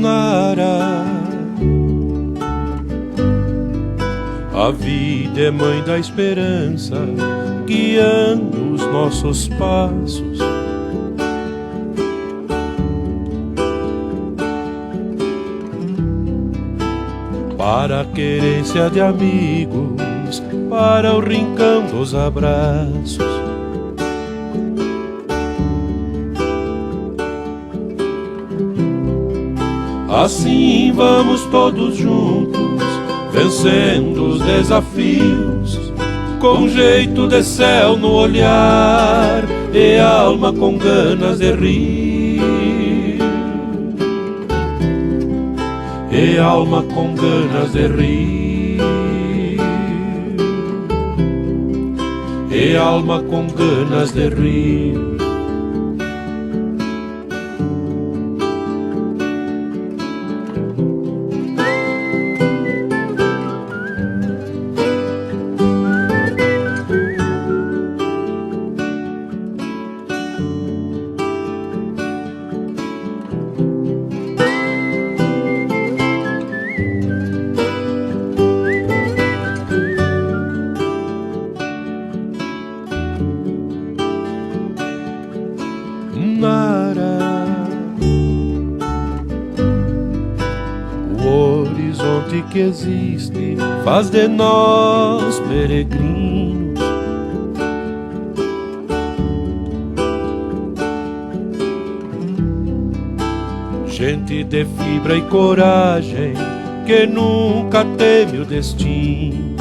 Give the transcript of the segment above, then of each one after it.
Nara, a vida é mãe da esperança, guiando os nossos passos. Para a querência de amigos, para o rincão dos abraços. Assim vamos todos juntos, vencendo os desafios, com jeito de céu no olhar e alma com ganas de rir. E alma com ganas de rir. E alma com ganas de rir. Nara, o horizonte que existe faz de nós peregrinos. Gente de fibra e coragem que nunca teme o destino.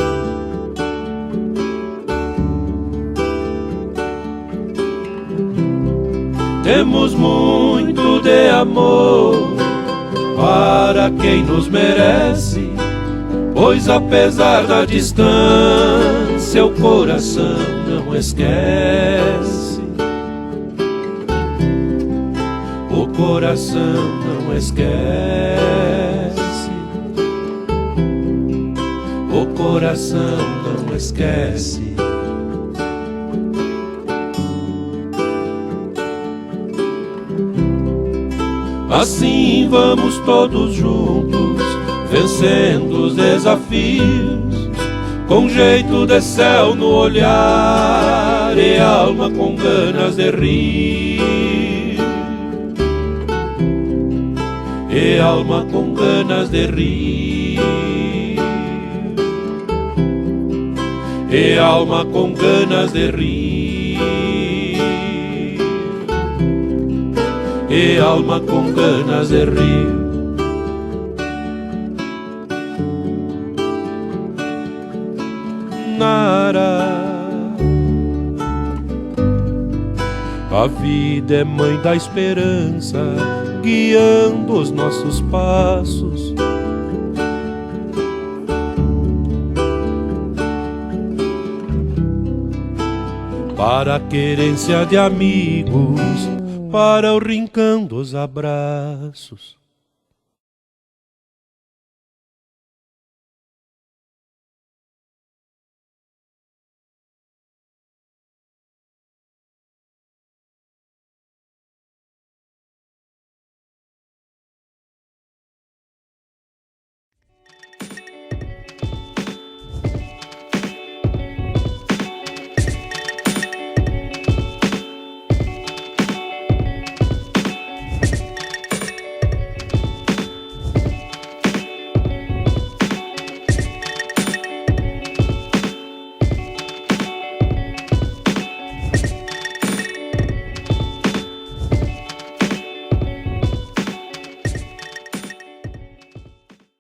Temos muito de amor para quem nos merece, pois apesar da distância o coração não esquece. O coração não esquece. O coração não esquece. Assim vamos todos juntos, vencendo os desafios, com jeito de céu no olhar e alma com ganas de rir. E alma com ganas de rir. E alma com ganas de rir. E alma com ganas de rir. Nara, a vida é mãe da esperança, guiando os nossos passos. Para a querência de amigos, para o rincão dos abraços.